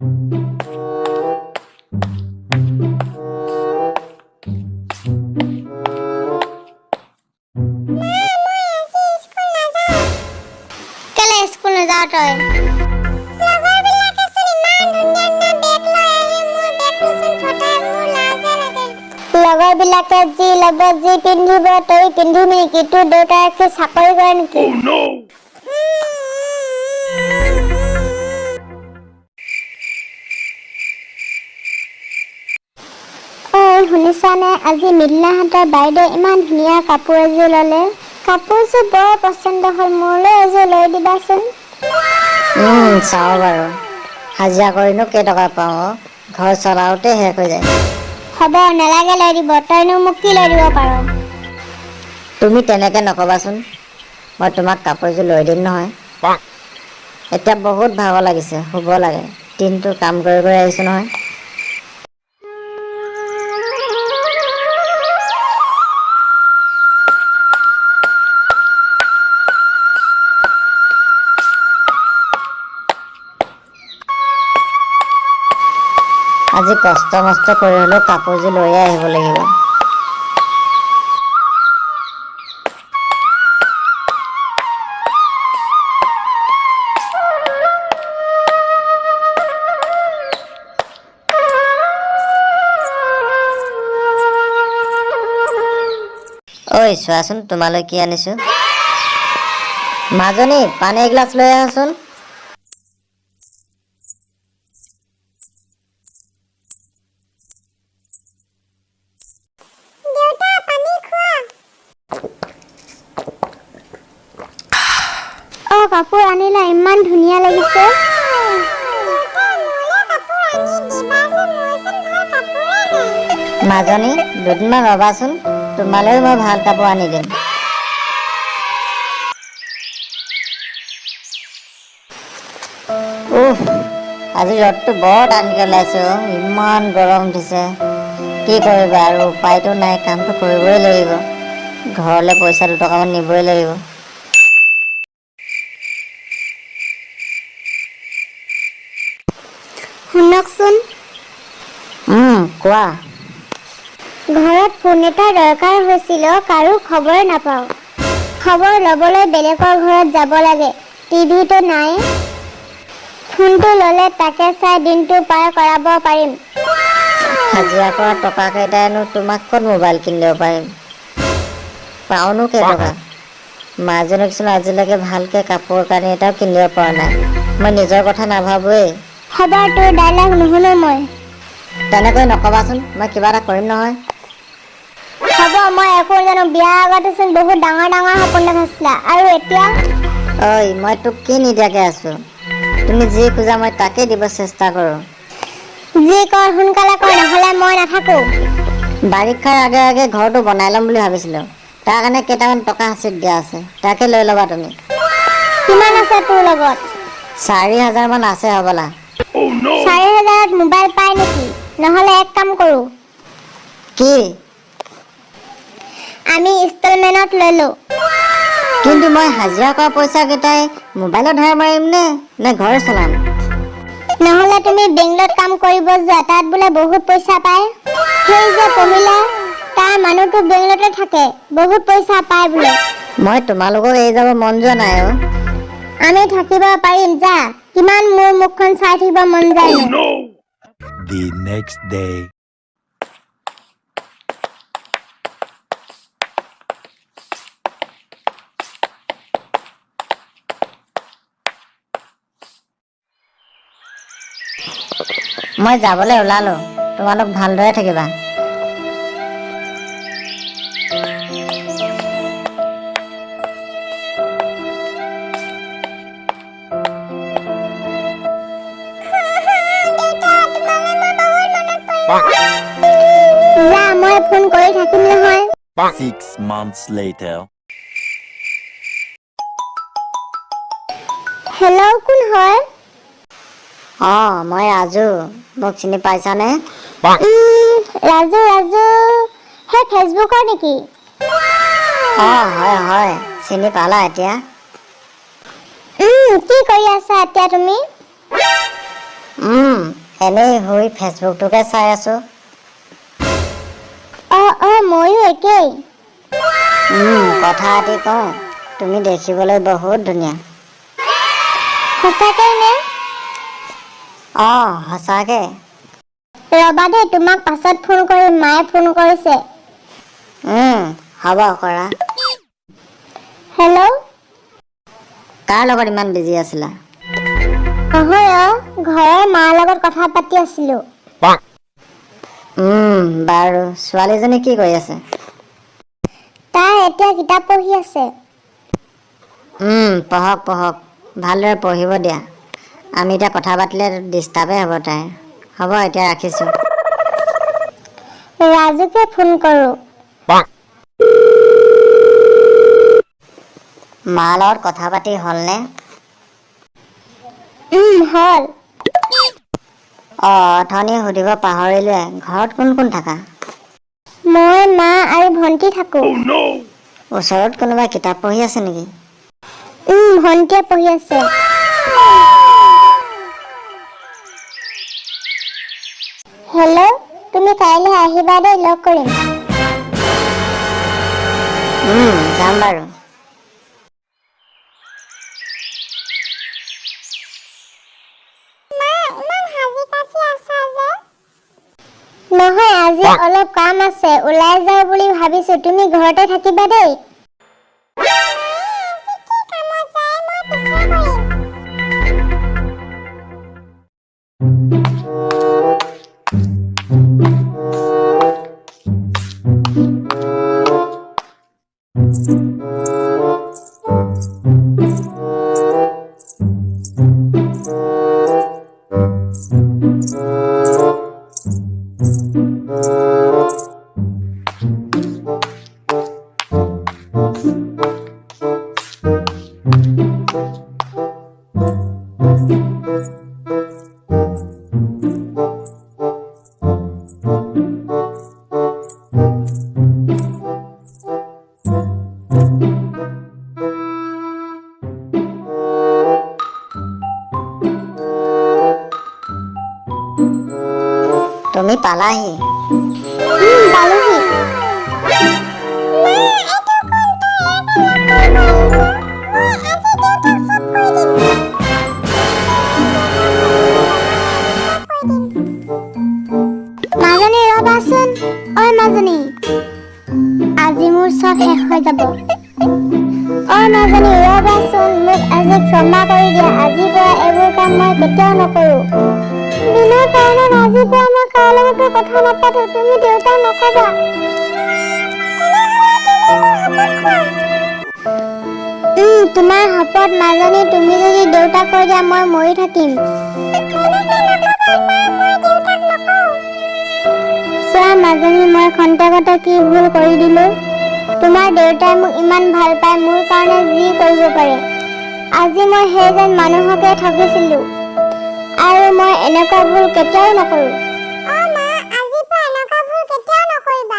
কেলে স্কুল নাযাওঁ তই? লগৰ বিলাকে যি ল'ব যি পিন্ধিব তই পিন্ধিবি নেকি? তোৰ দেউতাই কি চাকৰি কৰে নেকি? শুনিছানে আজি মৃদুলাহঁতৰ বাইদেউ ইমান ধুনীয়া কাপোৰ এযোৰ ল'লে। কাপোৰযোৰ বৰ পচন্দ হ'ল, মোলৈ এযোৰ লৈ দিবাচোন। চাওঁ বাৰু। হাজিৰা কৰিনো কেইটকা পাওঁ? ঘৰ চলাওঁতে শেষ হৈ যায়। হ'ব নালাগে লৈ দিব, তইনো মোক কি লৈ দিব পাৰ? তুমি তেনেকৈ নকবাচোন। মই তোমাক কাপোৰযোৰ লৈ দিম নহয়। এতিয়া বহুত ভাগৰ লাগিছে, শুব লাগে। দিনটো কাম কৰি কৰি আহিছোঁ নহয়। আজি কষ্ট মষ্ট কৰি হ'লেও কাপোৰযোৰ লৈয়ে আহিব লাগিব। ঐ চোৱাচোন তোমালৈ কি আনিছোঁ। মাজনী পানী এগিলাচ লৈ আহাচোন। কাপোৰ আনিলা, ইমান ধুনীয়া লাগিছে। মাজনী দুদিনমান ৰবাচোন, তোমালৈও মই ভাল কাপোৰ আনি দিম। আজি ৰ'দটো বৰ টানকৈ ওলাইছে। ইমান গৰম উঠিছে। কি কৰিবা আৰু, উপায়তো নাই, কামটো কৰিবই লাগিব। ঘৰলৈ পইচা দুটকামান নিবই লাগিব। শুনকচোন। কোৱা। ঘৰত ফোন এটা দৰকাৰ হৈছিল, কাৰো খবৰ নাপাওঁ। খবৰ ল'বলৈ বেলেগৰ ঘৰত যাব লাগে, টিভিটো নাই। ফোনটো ল'লে তাকে চাই দিনটো পাৰ কৰাব পাৰিম। হাজিৰা কৰা টকাকেইটাইনো তোমাক ক'ত মোবাইল কিনি দিব পাৰিম? পাওঁনো কেইটকা? মাজনীকচোন আজিলৈকে ভালকৈ কাপোৰ কানি এটাও কিনি দিব পৰা নাই। মই নিজৰ কথা নাভাবোৱেই। খবৰ তোৰ ডাইলগ নুশুনো মই। তেনেকৈ নকবাচোন, মই কিবা এটা কৰিম নহয়। হ'ব, মই একো জানো। বিয়াৰ আগতেচোন বহুত ডাঙৰ ডাঙৰ সপোন দেখাইছিলা, আৰু এতিয়া? মই তোক কি নিদিয়াকৈ আছোঁ? তুমি যি খোজা মই তাকেই দিব চেষ্টা কৰোঁ। যি কৰ সোনকালে কৰ, নহ'লে মই নাথাকোঁ। বাৰিষাৰ আগে আগে ঘৰটো বনাই ল'ম বুলি ভাবিছিলোঁ। তাৰ কাৰণে কেইটামান টকা হাতত দিয়া আছে, তাকে লৈ ল'বা তুমি। কিমান আছে তোৰ লগত? 4,000 মান আছে হ'বলা। 4,000ত মোবাইল পাই নেকি? নহ'লে এক কাম কৰোঁ। কি? আমি ইনষ্টলমেণ্টত লৈ লওঁ। কিন্তু মই হাজিৰা কৰা পইচাকেইটাই মোবাইলত ধাৰ মাৰিম নে ঘৰ চলাম? নহ'লে তুমি বেংগলত কাম কৰিব যোৱা, তাত বোলে বহুত পইচা পায়। সেই যে পমিলা, তাৰ মানুহটো বেংগলতে থাকে, বহুত পইচা পায় বোলে। মই তোমালোকক এৰি যাব মন যোৱা নাই। আমি থাকিব পাৰিম, যা। কিমান মোৰ মুখখন চাই থাকিব মন যায় নো? The next day. মই যাবলৈ ওলালোঁ, তোমালোক ভালদৰে থাকিবা। যা, মই ফোন কৰি থাকিম নহয়। 6 months later. হেল্ল', কোন হয়? মই ৰাজু, মোক চিনি পাইছানে? ৰাজু, সেই ফেচবুকৰ নেকি? হয়, চিনি পালা এতিয়া? কি কৰি আছা এতিয়া তুমি? এনেই শুই ফেচবুকটোকে চাই আছো। ময়ো একেই। কথা এটি কওঁ, তুমি দেখিবলৈ বহুত ধুনীয়া। সঁচাকৈ নে? সঁচাকে। ৰবা দেই, তোমাক পাছত ফোন কৰিম, মায়ে ফোন কৰিছে। হ'ব কৰা। হেল্ল'। কাৰ লগত ইমান বিজি আছিলা? নহয় ঘৰৰ মাৰ লগত কথা পাতি আছিলো। বাৰু ছোৱালীজনী কি কৰি আছে? তাই এতিয়া কিতাপ পঢ়ি আছে। পঢ়ক ভালদৰে পঢ়িব দিয়া। আমি এতিয়া কথা পাতিলে ডিষ্টাৰ্বহে হ'ব তাই। হ'ব এতিয়া ৰাখিছোঁ। ৰাজুকে ফোন কৰোঁ। মাৰ লগত কথা পাতি হ'লনে? হ'ল। অথনি সুধিব পাহৰিলোৱে, ঘৰত কোন কোন থাকা? মই, মা আৰু ভন্টি থাকোঁ। ওচৰত কোনোবাই কিতাপ পঢ়ি আছে নেকি? ভন্টিয়ে পঢ়ি আছে। হেল্ল', তুমি কাইলৈ আহিবা দেই, লগ কৰিম। যাম বাৰু। নহয়, আজি অলপ কাম আছে, ওলাই যাওঁ বুলি ভাবিছো, তুমি ঘৰতে থাকিবা দেই। তুমি পালাহি? পালোহি। মাজনী ৰবাচোন, মাজনী, আজি মোৰ চব শেষ হৈ যাব। মাজনী ৰবাচোন, মোক আজি ক্ষমা কৰি দিয়া, আজিৰ পৰা এইবোৰ কাম মই কেতিয়াও নকৰো। দিনৰ কাৰণত আজিৰ পৰা মই কাৰ লগতো কথা নাপাতো, তুমি দেউতাক নকবা। তোমাৰ শপত মাজনী, তুমি যদি দেউতাক কৈ দিয়া মই মৰি থাকিম। চোৱা মাজনী, মই খন্তেকতে কি ভুল কৰি দিলো। তোমাৰ দেউতাই মোক ইমান ভাল পায়, মোৰ কাৰণে যি কৰিব পাৰে। আজি মই সেইজন মানুহকে ঠগিছিলো, আৰু মই এনেকুৱা ভুল কেতিয়াও নকৰো। মা, আজিৰ পৰা এনেকুৱা ভুল কেতিয়াও নকৰিবা।